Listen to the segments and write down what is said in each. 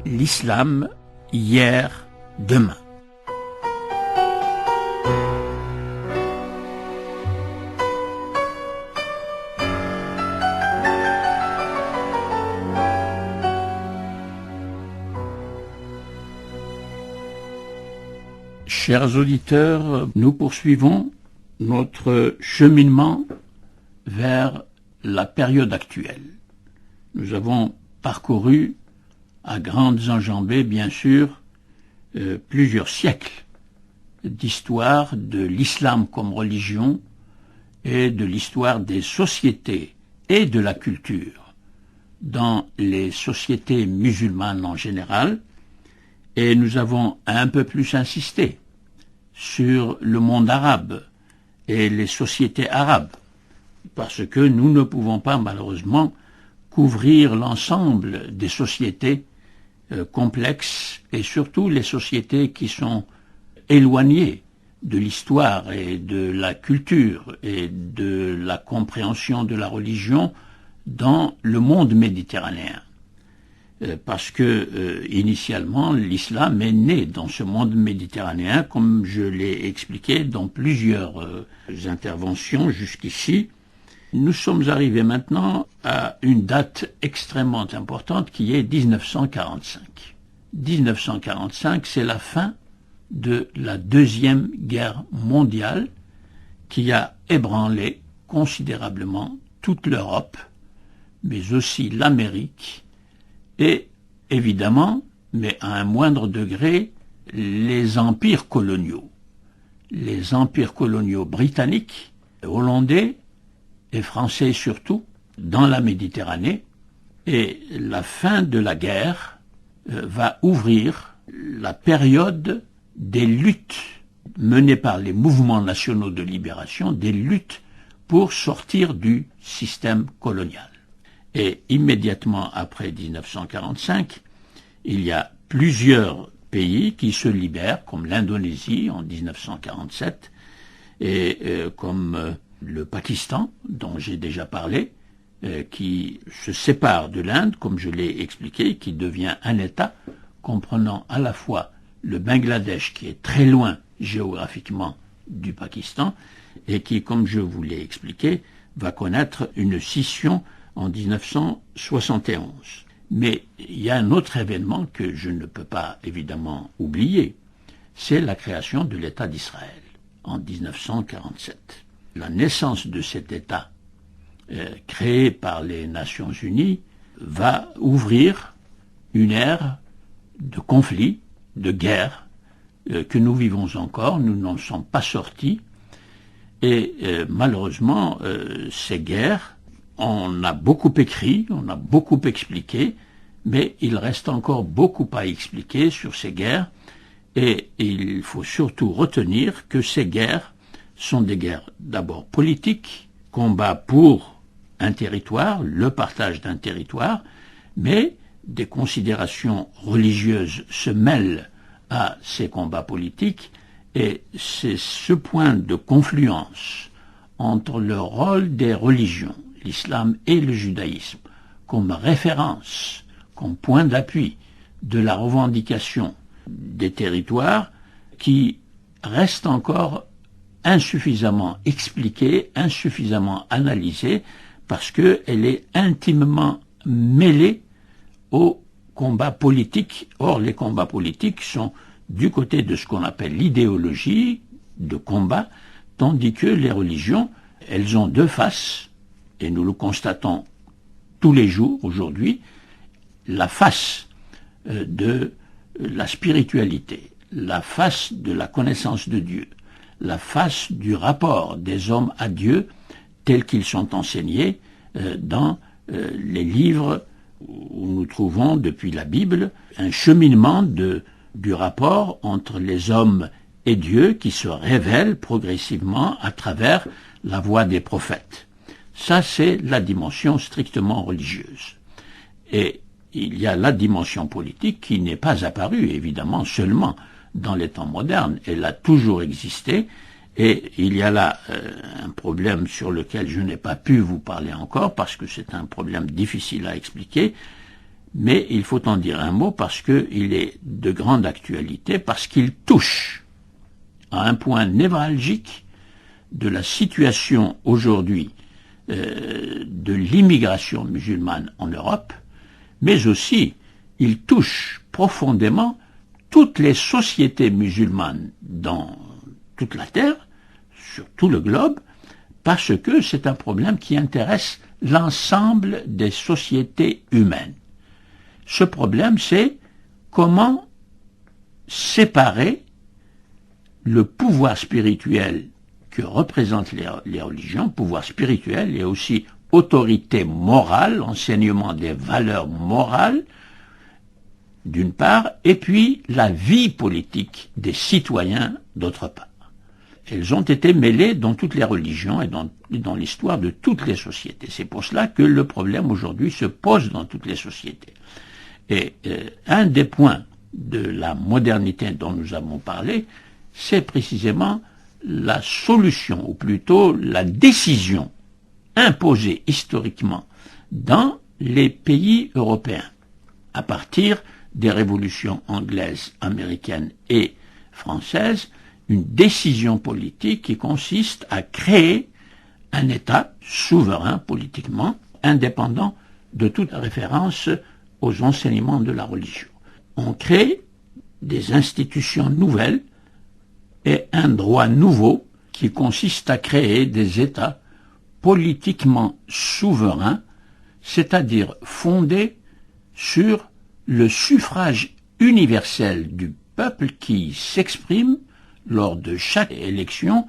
l'islam, hier, demain. Chers auditeurs, nous poursuivons notre cheminement vers la période actuelle. Nous avons parcouru à grandes enjambées, bien sûr, plusieurs siècles d'histoire de l'islam comme religion et de l'histoire des sociétés et de la culture dans les sociétés musulmanes en général, et nous avons un peu plus insisté sur le monde arabe et les sociétés arabes, parce que nous ne pouvons pas malheureusement couvrir l'ensemble des sociétés complexes et surtout les sociétés qui sont éloignées de l'histoire et de la culture et de la compréhension de la religion dans le monde méditerranéen. Parce que initialement l'islam est né dans ce monde méditerranéen, comme je l'ai expliqué dans plusieurs interventions jusqu'ici. Nous sommes arrivés maintenant à une date extrêmement importante qui est 1945. 1945, c'est la fin de la Deuxième Guerre mondiale qui a ébranlé considérablement toute l'Europe, mais aussi l'Amérique, et évidemment, mais à un moindre degré, les empires coloniaux. Les empires coloniaux britanniques, hollandais et français surtout, dans la Méditerranée, et la fin de la guerre va ouvrir la période des luttes menées par les mouvements nationaux de libération, des luttes pour sortir du système colonial. Et immédiatement après 1945, il y a plusieurs pays qui se libèrent, comme l'Indonésie en 1947, et comme le Pakistan, dont j'ai déjà parlé, qui se sépare de l'Inde, comme je l'ai expliqué, qui devient un État comprenant à la fois le Bangladesh, qui est très loin géographiquement du Pakistan, et qui, comme je vous l'ai expliqué, va connaître une scission en 1971. Mais il y a un autre événement que je ne peux pas évidemment oublier, c'est la création de l'État d'Israël en 1947. La naissance de cet État créé par les Nations Unies va ouvrir une ère de conflit, de guerre, que nous vivons encore, nous n'en sommes pas sortis, et malheureusement ces guerres, on a beaucoup écrit, on a beaucoup expliqué, mais il reste encore beaucoup à expliquer sur ces guerres, et il faut surtout retenir que ces guerres sont des guerres d'abord politiques, combat pour un territoire, le partage d'un territoire, mais des considérations religieuses se mêlent à ces combats politiques, et c'est ce point de confluence entre le rôle des religions, l'islam et le judaïsme, comme référence, comme point d'appui de la revendication des territoires, qui reste encore insuffisamment expliquée, insuffisamment analysée, parce qu'elle est intimement mêlée aux combats politiques. Or, les combats politiques sont du côté de ce qu'on appelle l'idéologie de combat, tandis que les religions, elles ont deux faces, et nous le constatons tous les jours aujourd'hui, la face de la spiritualité, la face de la connaissance de Dieu, la face du rapport des hommes à Dieu tels qu'ils sont enseignés dans les livres où nous trouvons depuis la Bible un cheminement du rapport entre les hommes et Dieu qui se révèle progressivement à travers la voix des prophètes. Ça, c'est la dimension strictement religieuse. Et il y a la dimension politique qui n'est pas apparue, évidemment, seulement dans les temps modernes. Elle a toujours existé, et il y a là un problème sur lequel je n'ai pas pu vous parler encore, parce que c'est un problème difficile à expliquer, mais il faut en dire un mot parce qu'il est de grande actualité, parce qu'il touche à un point névralgique de la situation aujourd'hui de l'immigration musulmane en Europe, mais aussi il touche profondément toutes les sociétés musulmanes dans toute la Terre, sur tout le globe, parce que c'est un problème qui intéresse l'ensemble des sociétés humaines. Ce problème, c'est comment séparer le pouvoir spirituel que représentent les religions, pouvoir spirituel et aussi autorité morale, enseignement des valeurs morales, d'une part, et puis la vie politique des citoyens, d'autre part. Elles ont été mêlées dans toutes les religions et dans l'histoire de toutes les sociétés. C'est pour cela que le problème aujourd'hui se pose dans toutes les sociétés. Et un des points de la modernité dont nous avons parlé, c'est précisément la solution, ou plutôt la décision imposée historiquement dans les pays européens, à partir des révolutions anglaises, américaines et françaises, une décision politique qui consiste à créer un État souverain politiquement, indépendant de toute référence aux enseignements de la religion. On crée des institutions nouvelles et un droit nouveau qui consiste à créer des États politiquement souverains, c'est-à-dire fondés sur le suffrage universel du peuple qui s'exprime lors de chaque élection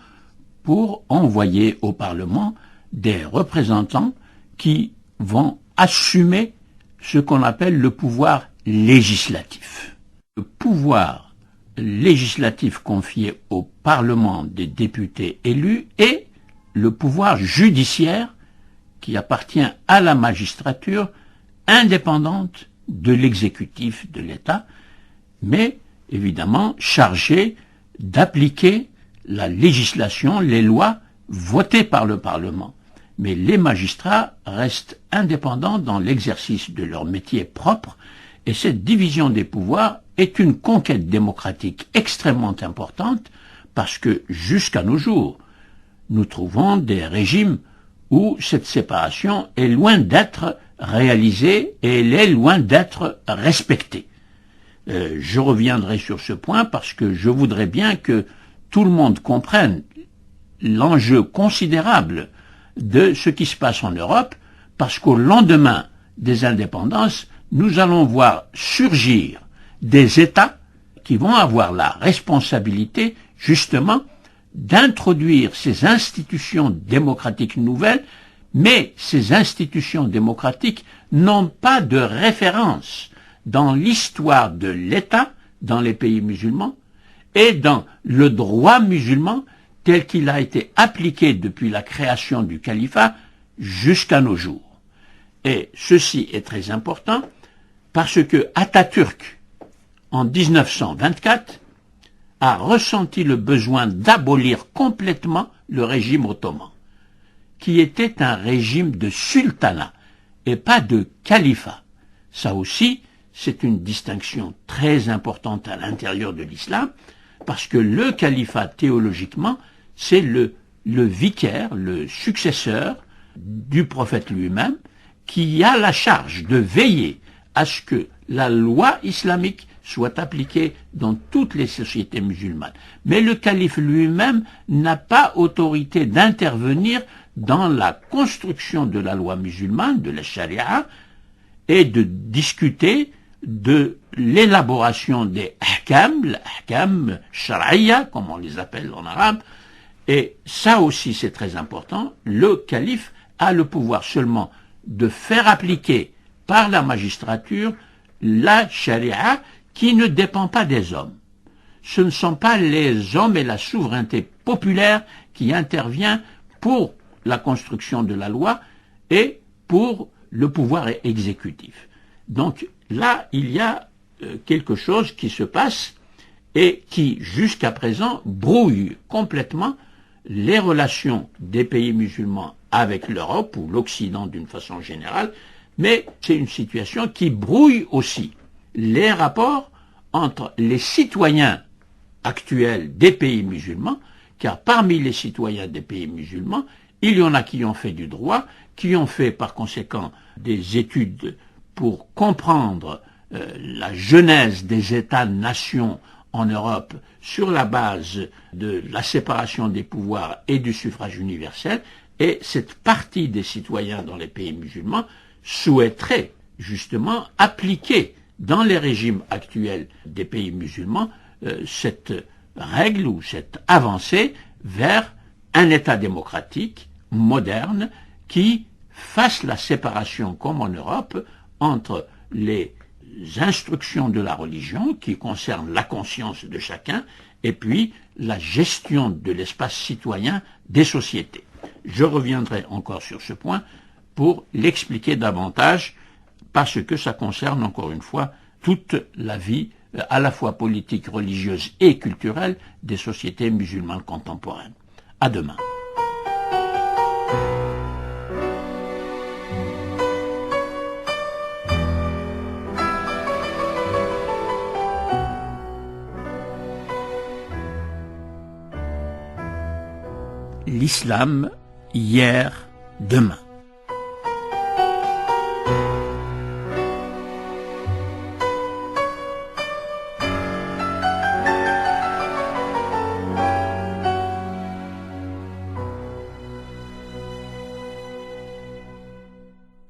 pour envoyer au Parlement des représentants qui vont assumer ce qu'on appelle le pouvoir législatif. Le pouvoir législatif confié au Parlement des députés élus et le pouvoir judiciaire qui appartient à la magistrature indépendante de l'exécutif de l'État, mais évidemment chargé d'appliquer la législation, les lois votées par le Parlement. Mais les magistrats restent indépendants dans l'exercice de leur métier propre, et cette division des pouvoirs est une conquête démocratique extrêmement importante, parce que jusqu'à nos jours, nous trouvons des régimes où cette séparation est loin d'être réalisée et elle est loin d'être respectée. Je reviendrai sur ce point parce que je voudrais bien que tout le monde comprenne l'enjeu considérable de ce qui se passe en Europe, parce qu'au lendemain des indépendances, nous allons voir surgir des États qui vont avoir la responsabilité, justement, d'introduire ces institutions démocratiques nouvelles, mais ces institutions démocratiques n'ont pas de référence dans l'histoire de l'État, dans les pays musulmans, et dans le droit musulman tel qu'il a été appliqué depuis la création du califat jusqu'à nos jours. Et ceci est très important parce que Atatürk, en 1924, a ressenti le besoin d'abolir complètement le régime ottoman, qui était un régime de sultanat et pas de califat. Ça aussi, c'est une distinction très importante à l'intérieur de l'islam, parce que le califat, théologiquement, c'est le vicaire, le successeur du prophète lui-même, qui a la charge de veiller à ce que la loi islamique soit appliquée dans toutes les sociétés musulmanes. Mais le calife lui-même n'a pas autorité d'intervenir dans la construction de la loi musulmane, de la charia, et de discuter de l'élaboration des ahkam shar'iyya, comme on les appelle en arabe, et ça aussi c'est très important. Le calife a le pouvoir seulement de faire appliquer par la magistrature la charia qui ne dépend pas des hommes. Ce ne sont pas les hommes et la souveraineté populaire qui intervient pour la construction de la loi et pour le pouvoir exécutif. Donc là, il y a quelque chose qui se passe et qui, jusqu'à présent, brouille complètement les relations des pays musulmans avec l'Europe ou l'Occident d'une façon générale, Mais c'est une situation qui brouille aussi les rapports entre les citoyens actuels des pays musulmans, car parmi les citoyens des pays musulmans, il y en a qui ont fait du droit, qui ont fait par conséquent des études pour comprendre la genèse des États-nations en Europe sur la base de la séparation des pouvoirs et du suffrage universel, et cette partie des citoyens dans les pays musulmans souhaiterait justement appliquer dans les régimes actuels des pays musulmans cette règle ou cette avancée vers un État démocratique moderne qui fasse la séparation, comme en Europe, entre les instructions de la religion qui concernent la conscience de chacun et puis la gestion de l'espace citoyen des sociétés. Je reviendrai encore sur ce point pour l'expliquer davantage parce que ça concerne encore une fois toute la vie à la fois politique, religieuse et culturelle des sociétés musulmanes contemporaines. À demain. L'islam, hier, demain.